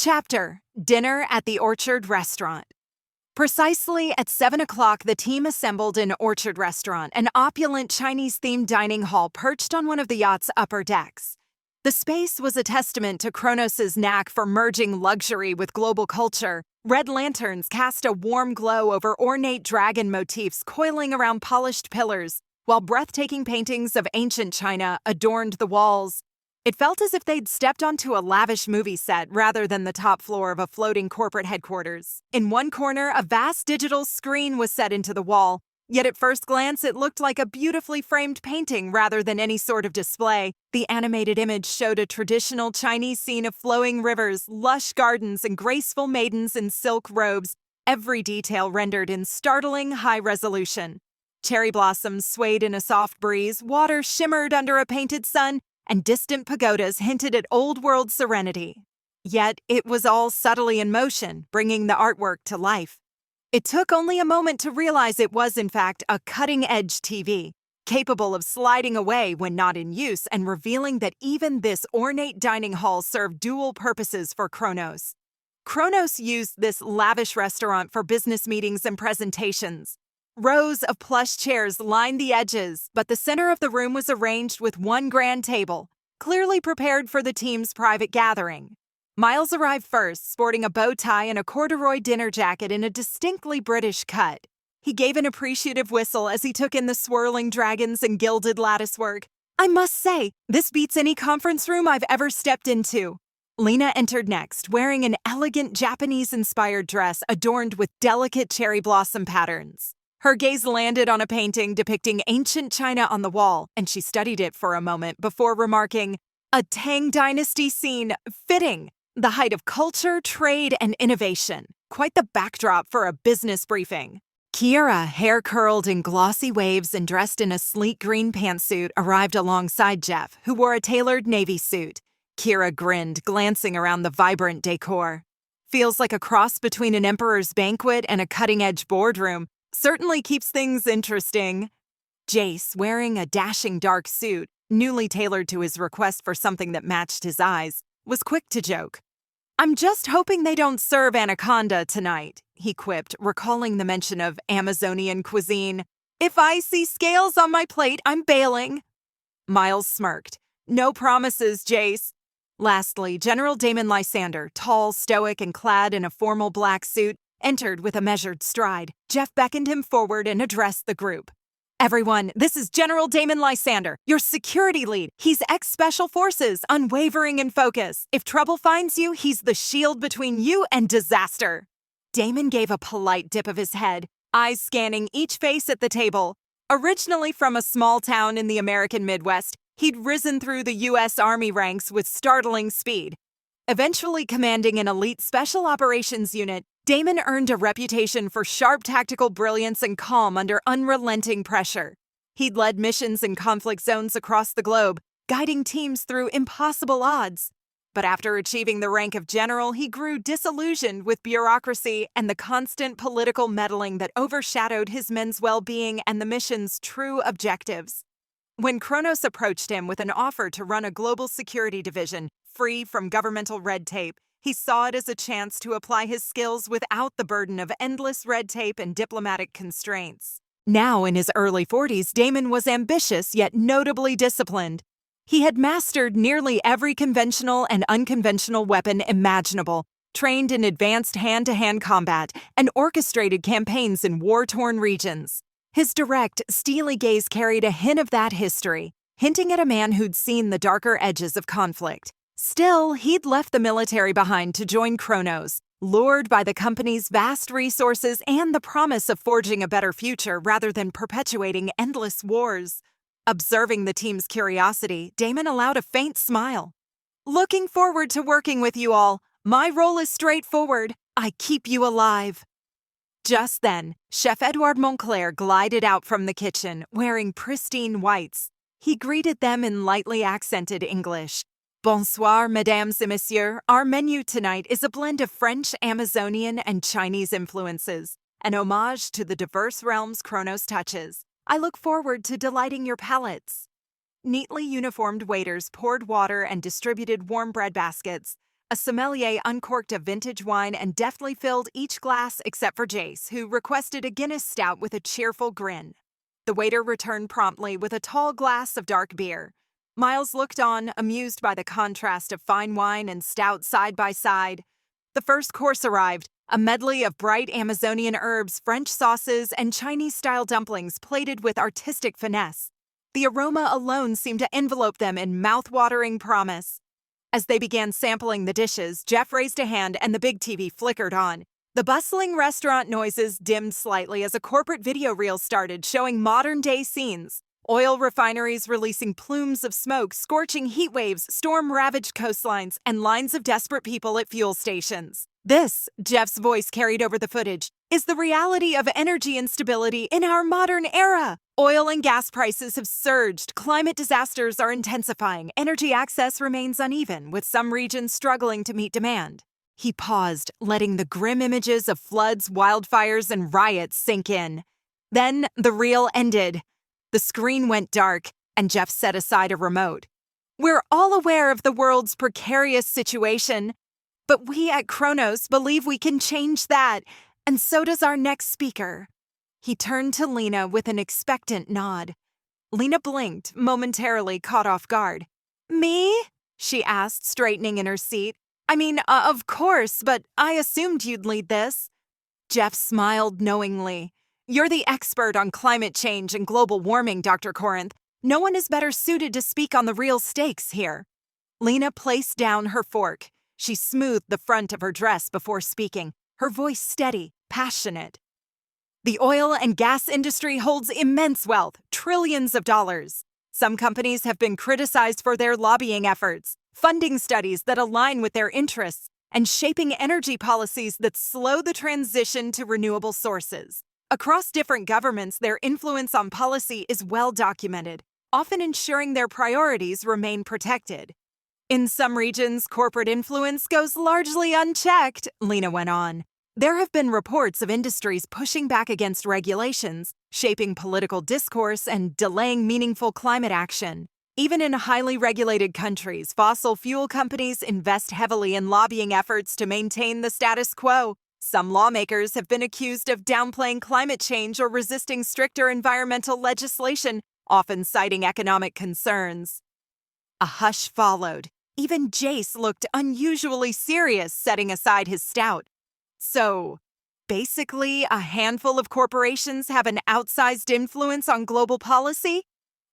Chapter: Dinner at the Orchard Restaurant. Precisely at 7 o'clock, the team assembled in Orchard Restaurant, an opulent Chinese-themed dining hall perched on one of the yacht's upper decks. The space was a testament to Kronos' knack for merging luxury with global culture. Red lanterns cast a warm glow over ornate dragon motifs coiling around polished pillars, while breathtaking paintings of ancient China adorned the walls. It felt as if they'd stepped onto a lavish movie set rather than the top floor of a floating corporate headquarters. In one corner, a vast digital screen was set into the wall, yet at first glance it looked like a beautifully framed painting rather than any sort of display. The animated image showed a traditional Chinese scene of flowing rivers, lush gardens, and graceful maidens in silk robes, every detail rendered in startling high resolution. Cherry blossoms swayed in a soft breeze, water shimmered under a painted sun, and distant pagodas hinted at old-world serenity. Yet it was all subtly in motion, bringing the artwork to life. It took only a moment to realize it was, in fact, a cutting-edge TV, capable of sliding away when not in use and revealing that even this ornate dining hall served dual purposes for Kronos. Kronos used this lavish restaurant for business meetings and presentations. Rows of plush chairs lined the edges, but the center of the room was arranged with one grand table, clearly prepared for the team's private gathering. Miles arrived first, sporting a bow tie and a corduroy dinner jacket in a distinctly British cut. He gave an appreciative whistle as he took in the swirling dragons and gilded latticework. "I must say, this beats any conference room I've ever stepped into." Lena entered next, wearing an elegant Japanese-inspired dress adorned with delicate cherry blossom patterns. Her gaze landed on a painting depicting ancient China on the wall, and she studied it for a moment before remarking, "A Tang Dynasty scene, fitting. The height of culture, trade, and innovation. Quite the backdrop for a business briefing." Kiera, hair curled in glossy waves and dressed in a sleek green pantsuit, arrived alongside Jeff, who wore a tailored navy suit. Kiera grinned, glancing around the vibrant decor. "Feels like a cross between an emperor's banquet and a cutting-edge boardroom. Certainly keeps things interesting." Jace, wearing a dashing dark suit, newly tailored to his request for something that matched his eyes, was quick to joke. "I'm just hoping they don't serve anaconda tonight," he quipped, recalling the mention of Amazonian cuisine. "If I see scales on my plate, I'm bailing." Miles smirked. "No promises, Jace." Lastly, General Damon Lysander, tall, stoic, and clad in a formal black suit, entered with a measured stride. Jeff beckoned him forward and addressed the group. "Everyone, this is General Damon Lysander, your security lead. He's ex-Special Forces, unwavering in focus. If trouble finds you, he's the shield between you and disaster." Damon gave a polite dip of his head, eyes scanning each face at the table. Originally from a small town in the American Midwest, he'd risen through the U.S. Army ranks with startling speed. Eventually commanding an elite special operations unit, Damon earned a reputation for sharp tactical brilliance and calm under unrelenting pressure. He'd led missions in conflict zones across the globe, guiding teams through impossible odds. But after achieving the rank of general, he grew disillusioned with bureaucracy and the constant political meddling that overshadowed his men's well-being and the mission's true objectives. When Kronos approached him with an offer to run a global security division, free from governmental red tape, he saw it as a chance to apply his skills without the burden of endless red tape and diplomatic constraints. Now, in his early 40s, Damon was ambitious yet notably disciplined. He had mastered nearly every conventional and unconventional weapon imaginable, trained in advanced hand-to-hand combat, and orchestrated campaigns in war-torn regions. His direct, steely gaze carried a hint of that history, hinting at a man who'd seen the darker edges of conflict. Still, he'd left the military behind to join Kronos, lured by the company's vast resources and the promise of forging a better future rather than perpetuating endless wars. Observing the team's curiosity, Damon allowed a faint smile. "Looking forward to working with you all. My role is straightforward. I keep you alive." Just then, Chef Edouard Montclair glided out from the kitchen, wearing pristine whites. He greeted them in lightly accented English. "Bonsoir, mesdames et messieurs. Our menu tonight is a blend of French, Amazonian, and Chinese influences, an homage to the diverse realms Kronos touches. I look forward to delighting your palates." Neatly uniformed waiters poured water and distributed warm bread baskets. A sommelier uncorked a vintage wine and deftly filled each glass except for Jace, who requested a Guinness stout with a cheerful grin. The waiter returned promptly with a tall glass of dark beer. Miles looked on, amused by the contrast of fine wine and stout side by side. The first course arrived, a medley of bright Amazonian herbs, French sauces, and Chinese-style dumplings plated with artistic finesse. The aroma alone seemed to envelope them in mouth-watering promise. As they began sampling the dishes, Jeff raised a hand and the big TV flickered on. The bustling restaurant noises dimmed slightly as a corporate video reel started, showing modern-day scenes. Oil refineries releasing plumes of smoke, scorching heat waves, storm-ravaged coastlines, and lines of desperate people at fuel stations. This, Jeff's voice carried over the footage, is the reality of energy instability in our modern era. Oil and gas prices have surged, climate disasters are intensifying, energy access remains uneven, with some regions struggling to meet demand. He paused, letting the grim images of floods, wildfires, and riots sink in. Then the reel ended. The screen went dark, and Jeff set aside a remote. We're all aware of the world's precarious situation, but we at Kronos believe we can change that, and so does our next speaker. He turned to Lena with an expectant nod. Lena blinked, momentarily caught off guard. Me? She asked, straightening in her seat. I mean, of course, but I assumed you'd lead this. Jeff smiled knowingly. You're the expert on climate change and global warming, Dr. Corinth. No one is better suited to speak on the real stakes here. Lena placed down her fork. She smoothed the front of her dress before speaking, her voice steady, passionate. The oil and gas industry holds immense wealth, trillions of dollars. Some companies have been criticized for their lobbying efforts, funding studies that align with their interests, and shaping energy policies that slow the transition to renewable sources. Across different governments, their influence on policy is well documented, often ensuring their priorities remain protected. In some regions, corporate influence goes largely unchecked, Lena went on. There have been reports of industries pushing back against regulations, shaping political discourse, and delaying meaningful climate action. Even in highly regulated countries, fossil fuel companies invest heavily in lobbying efforts to maintain the status quo. Some lawmakers have been accused of downplaying climate change or resisting stricter environmental legislation, often citing economic concerns. A hush followed. Even Jace looked unusually serious, setting aside his stout. So, basically, a handful of corporations have an outsized influence on global policy?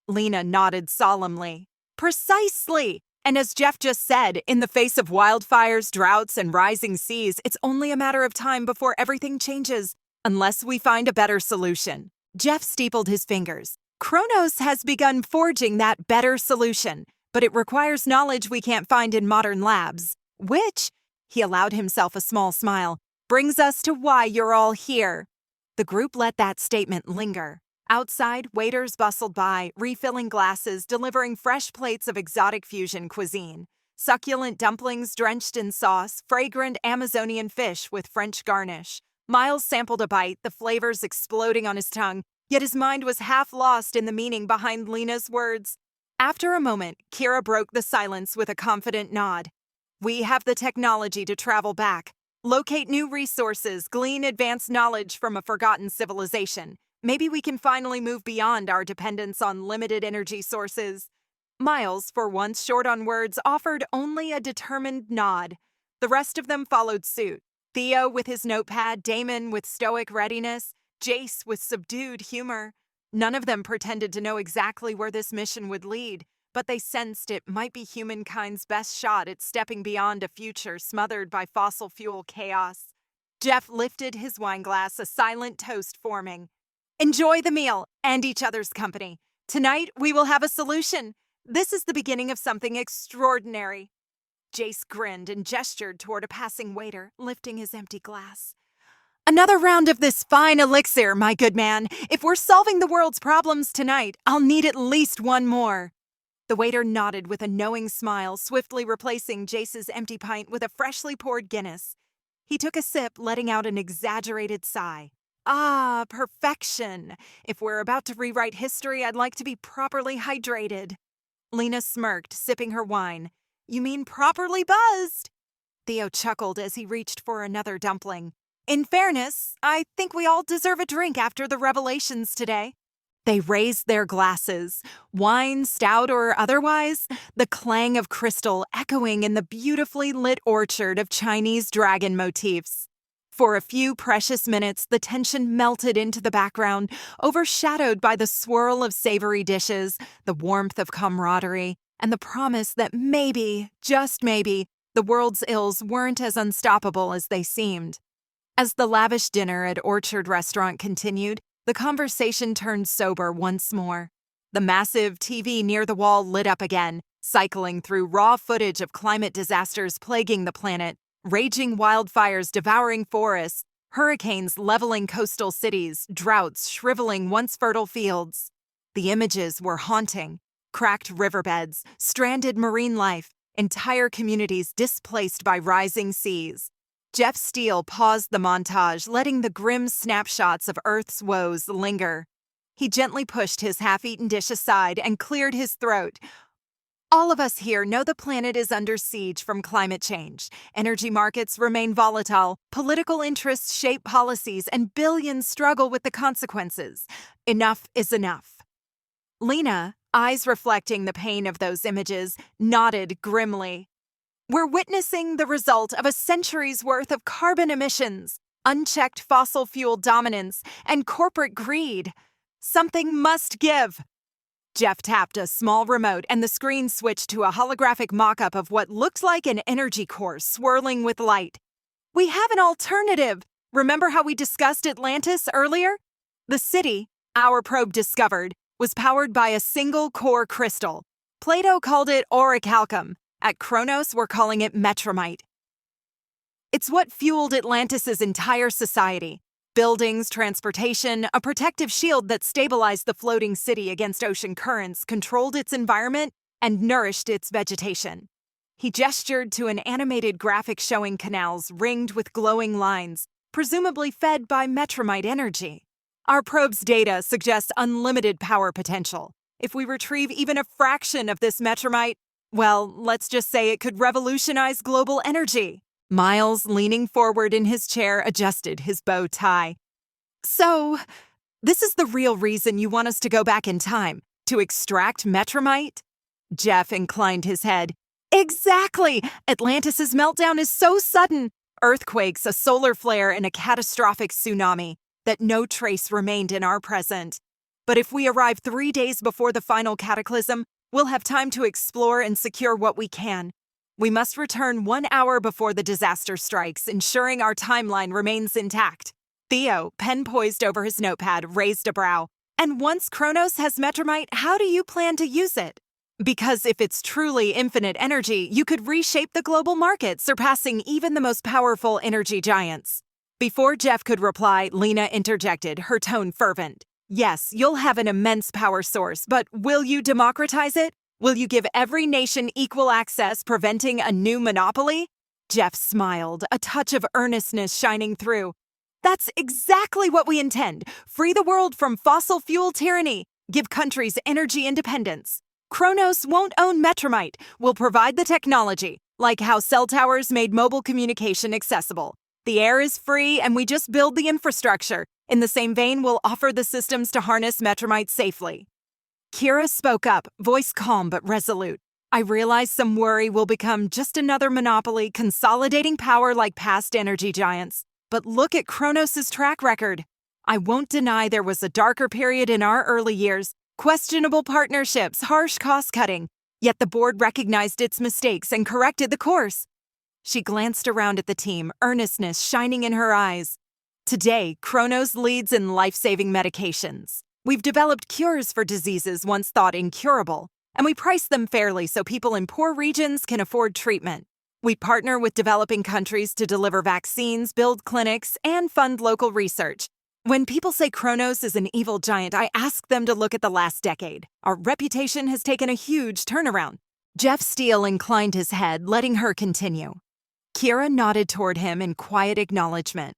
Lena nodded solemnly. Precisely! And as Jeff just said, in the face of wildfires, droughts, and rising seas, it's only a matter of time before everything changes, unless we find a better solution. Jeff steepled his fingers. Kronos has begun forging that better solution, but it requires knowledge we can't find in modern labs, which, he allowed himself a small smile, brings us to why you're all here. The group let that statement linger. Outside, waiters bustled by, refilling glasses, delivering fresh plates of exotic fusion cuisine. Succulent dumplings drenched in sauce, fragrant Amazonian fish with French garnish. Miles sampled a bite, the flavors exploding on his tongue, yet his mind was half lost in the meaning behind Lena's words. After a moment, Kira broke the silence with a confident nod. We have the technology to travel back, locate new resources, glean advanced knowledge from a forgotten civilization. Maybe we can finally move beyond our dependence on limited energy sources. Miles, for once short on words, offered only a determined nod. The rest of them followed suit. Theo with his notepad, Damon with stoic readiness, Jace with subdued humor. None of them pretended to know exactly where this mission would lead, but they sensed it might be humankind's best shot at stepping beyond a future smothered by fossil fuel chaos. Jeff lifted his wineglass, a silent toast forming. Enjoy the meal and each other's company. Tonight, we will have a solution. This is the beginning of something extraordinary. Jace grinned and gestured toward a passing waiter, lifting his empty glass. Another round of this fine elixir, my good man. If we're solving the world's problems tonight, I'll need at least one more. The waiter nodded with a knowing smile, swiftly replacing Jace's empty pint with a freshly poured Guinness. He took a sip, letting out an exaggerated sigh. Ah, perfection. If we're about to rewrite history, I'd like to be properly hydrated. Lena smirked, sipping her wine. You mean properly buzzed? Theo chuckled as he reached for another dumpling. In fairness, I think we all deserve a drink after the revelations today. They raised their glasses, wine, stout, or otherwise, the clang of crystal echoing in the beautifully lit orchard of Chinese dragon motifs. For a few precious minutes, the tension melted into the background, overshadowed by the swirl of savory dishes, the warmth of camaraderie, and the promise that maybe, just maybe, the world's ills weren't as unstoppable as they seemed. As the lavish dinner at Orchard Restaurant continued, the conversation turned sober once more. The massive TV near the wall lit up again, cycling through raw footage of climate disasters plaguing the planet, raging wildfires devouring forests, hurricanes leveling coastal cities, droughts shriveling once fertile fields. The images were haunting. Cracked riverbeds, stranded marine life, entire communities displaced by rising seas. Jeff Steele paused the montage, letting the grim snapshots of Earth's woes linger. He gently pushed his half-eaten dish aside and cleared his throat. All of us here know the planet is under siege from climate change. Energy markets remain volatile, political interests shape policies, and billions struggle with the consequences. Enough is enough. Lena, eyes reflecting the pain of those images, nodded grimly. We're witnessing the result of a century's worth of carbon emissions, unchecked fossil fuel dominance, and corporate greed. Something must give. Jeff tapped a small remote and the screen switched to a holographic mock-up of what looked like an energy core swirling with light. We have an alternative. Remember how we discussed Atlantis earlier? The city, our probe discovered, was powered by a single core crystal. Plato called it orichalcum. At Kronos, we're calling it metramite. It's what fueled Atlantis' entire society. Buildings, transportation, a protective shield that stabilized the floating city against ocean currents, controlled its environment, and nourished its vegetation. He gestured to an animated graphic showing canals ringed with glowing lines, presumably fed by metramite energy. Our probe's data suggests unlimited power potential. If we retrieve even a fraction of this metramite, well, let's just say it could revolutionize global energy. Miles, leaning forward in his chair, adjusted his bow tie. So, this is the real reason you want us to go back in time, to extract metramite? Jeff inclined his head. Exactly! Atlantis' meltdown is so sudden. Earthquakes, a solar flare, and a catastrophic tsunami that no trace remained in our present. But if we arrive 3 days before the final cataclysm, we'll have time to explore and secure what we can. We must return 1 hour before the disaster strikes, ensuring our timeline remains intact. Theo, pen poised over his notepad, raised a brow. And once Kronos has metramite, how do you plan to use it? Because if it's truly infinite energy, you could reshape the global market, surpassing even the most powerful energy giants. Before Jeff could reply, Lena interjected, her tone fervent. Yes, you'll have an immense power source, but will you democratize it? Will you give every nation equal access, preventing a new monopoly? Jeff smiled, a touch of earnestness shining through. That's exactly what we intend. Free the world from fossil fuel tyranny. Give countries energy independence. Kronos won't own metramite. We'll provide the technology, like how cell towers made mobile communication accessible. The air is free and we just build the infrastructure. In the same vein, we'll offer the systems to harness metramite safely. Kira spoke up, voice calm but resolute. I realize some worry will become just another monopoly, consolidating power like past energy giants. But look at Kronos' track record. I won't deny there was a darker period in our early years, questionable partnerships, harsh cost-cutting. Yet the board recognized its mistakes and corrected the course. She glanced around at the team, earnestness shining in her eyes. Today, Kronos leads in life-saving medications. We've developed cures for diseases once thought incurable, and we price them fairly so people in poor regions can afford treatment. We partner with developing countries to deliver vaccines, build clinics, and fund local research. When people say Kronos is an evil giant, I ask them to look at the last decade. Our reputation has taken a huge turnaround. Jeff Steele inclined his head, letting her continue. Kira nodded toward him in quiet acknowledgement.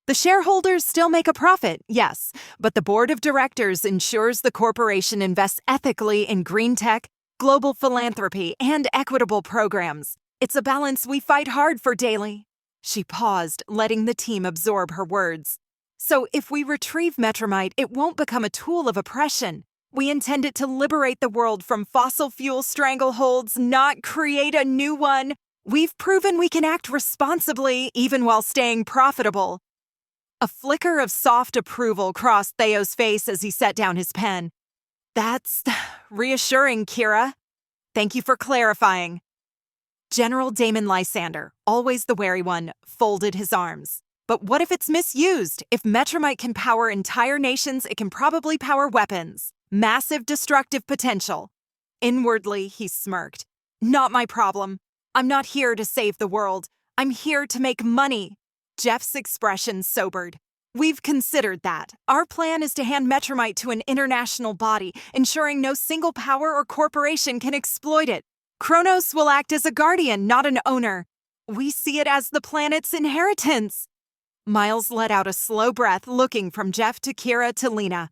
The shareholders still make a profit, yes, but the board of directors ensures the corporation invests ethically in green tech, global philanthropy, and equitable programs. It's a balance we fight hard for daily. She paused, letting the team absorb her words. So if we retrieve Metromite, it won't become a tool of oppression. We intend it to liberate the world from fossil fuel strangleholds, not create a new one. We've proven we can act responsibly, even while staying profitable. A flicker of soft approval crossed Theo's face as he set down his pen. That's reassuring, Kira. Thank you for clarifying. General Damon Lysander, always the wary one, folded his arms. But what if it's misused? If Metromite can power entire nations, it can probably power weapons. Massive destructive potential. Inwardly, he smirked. Not my problem. I'm not here to save the world. I'm here to make money. Jeff's expression sobered. We've considered that. Our plan is to hand Metromite to an international body, ensuring no single power or corporation can exploit it. Kronos will act as a guardian, not an owner. We see it as the planet's inheritance. Miles let out a slow breath, looking from Jeff to Kira to Lena.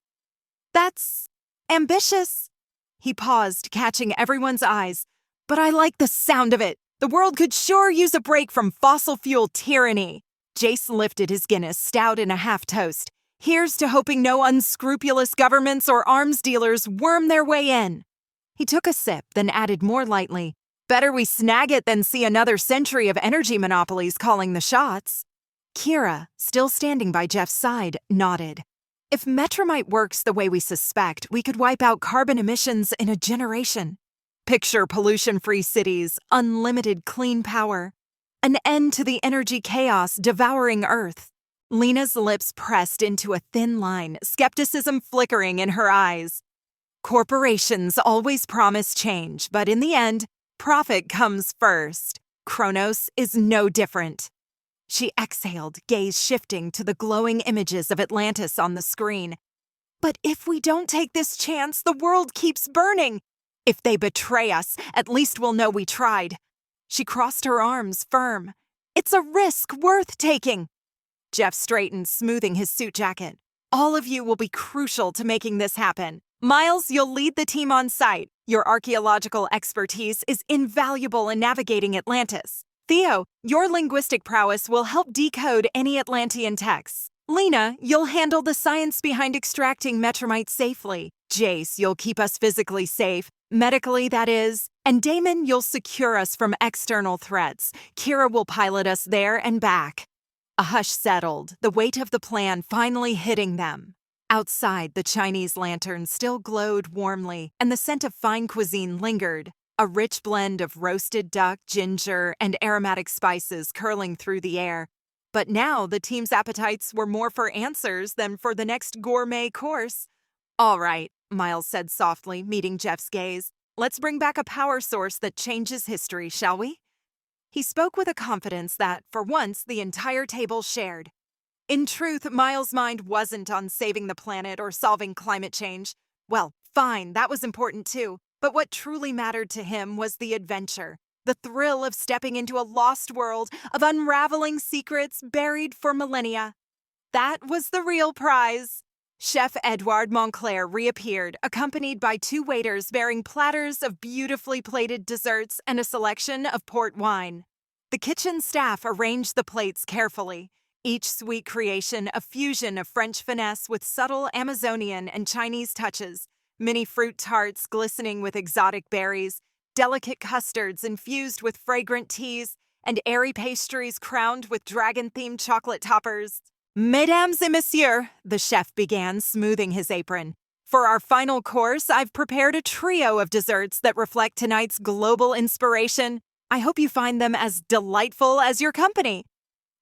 That's ambitious. He paused, catching everyone's eyes. But I like the sound of it. The world could sure use a break from fossil fuel tyranny. Jace lifted his Guinness, stout and a half-toast. Here's to hoping no unscrupulous governments or arms dealers worm their way in. He took a sip, then added more lightly. Better we snag it than see another century of energy monopolies calling the shots. Kira, still standing by Jeff's side, nodded. If Metromite works the way we suspect, we could wipe out carbon emissions in a generation. Picture pollution-free cities, unlimited clean power. An end to the energy chaos devouring Earth. Lena's lips pressed into a thin line, skepticism flickering in her eyes. Corporations always promise change, but in the end, profit comes first. Kronos is no different. She exhaled, gaze shifting to the glowing images of Atlantis on the screen. But if we don't take this chance, the world keeps burning. If they betray us, at least we'll know we tried. She crossed her arms, firm. It's a risk worth taking. Jeff straightened, smoothing his suit jacket. All of you will be crucial to making this happen. Miles, you'll lead the team on site. Your archaeological expertise is invaluable in navigating Atlantis. Theo, your linguistic prowess will help decode any Atlantean texts. Lena, you'll handle the science behind extracting Metromite safely. Jace, you'll keep us physically safe. Medically, that is. And Damon, you'll secure us from external threats. Kira will pilot us there and back. A hush settled, the weight of the plan finally hitting them. Outside, the Chinese lantern still glowed warmly, and the scent of fine cuisine lingered, a rich blend of roasted duck, ginger, and aromatic spices curling through the air. But now the team's appetites were more for answers than for the next gourmet course. All right, Miles said softly, meeting Jeff's gaze. Let's bring back a power source that changes history, shall we? He spoke with a confidence that, for once, the entire table shared. In truth, Miles' mind wasn't on saving the planet or solving climate change. Well, fine, that was important too. But what truly mattered to him was the adventure, the thrill of stepping into a lost world, of unraveling secrets buried for millennia. That was the real prize. Chef Edouard Montclair reappeared, accompanied by two waiters bearing platters of beautifully plated desserts and a selection of port wine. The kitchen staff arranged the plates carefully, each sweet creation a fusion of French finesse with subtle Amazonian and Chinese touches, mini fruit tarts glistening with exotic berries, delicate custards infused with fragrant teas, and airy pastries crowned with dragon-themed chocolate toppers. Mesdames et messieurs, the chef began, smoothing his apron. For our final course, I've prepared a trio of desserts that reflect tonight's global inspiration. I hope you find them as delightful as your company.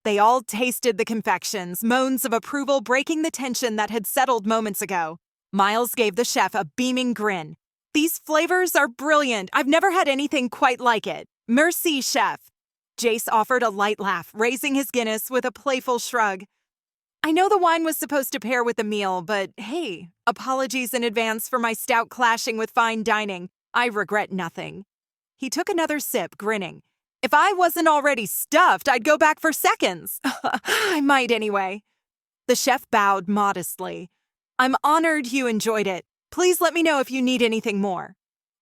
They all tasted the confections, moans of approval breaking the tension that had settled moments ago. Miles gave the chef a beaming grin. These flavors are brilliant. I've never had anything quite like it. Merci, chef. Jace offered a light laugh, raising his Guinness with a playful shrug. I know the wine was supposed to pair with the meal, but hey, apologies in advance for my stout clashing with fine dining. I regret nothing. He took another sip, grinning. If I wasn't already stuffed, I'd go back for seconds. I might anyway. The chef bowed modestly. I'm honored you enjoyed it. Please let me know if you need anything more.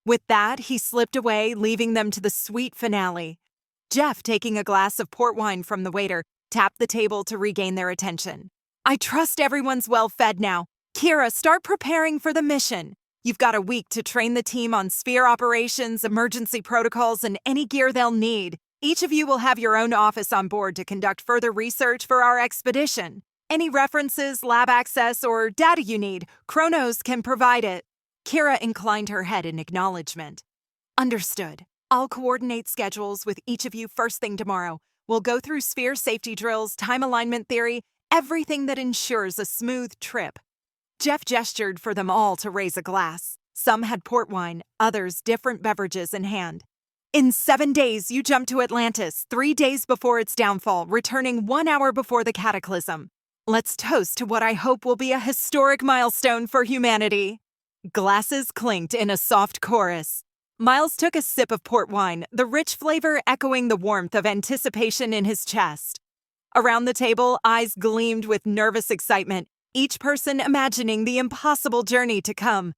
With that, he slipped away, leaving them to the sweet finale. Jeff, taking a glass of port wine from the waiter, tapped the table to regain their attention. I trust everyone's well fed now. Kira, start preparing for the mission. You've got a week to train the team on sphere operations, emergency protocols, and any gear they'll need. Each of you will have your own office on board to conduct further research for our expedition. Any references, lab access, or data you need, Kronos can provide it. Kira inclined her head in acknowledgement. Understood. I'll coordinate schedules with each of you first thing tomorrow. We'll go through sphere safety drills, time alignment theory, everything that ensures a smooth trip. Jeff gestured for them all to raise a glass. Some had port wine, others different beverages in hand. In 7 days, you jump to Atlantis, 3 days before its downfall, returning 1 hour before the cataclysm. Let's toast to what I hope will be a historic milestone for humanity. Glasses clinked in a soft chorus. Miles took a sip of port wine, the rich flavor echoing the warmth of anticipation in his chest. Around the table, eyes gleamed with nervous excitement, each person imagining the impossible journey to come.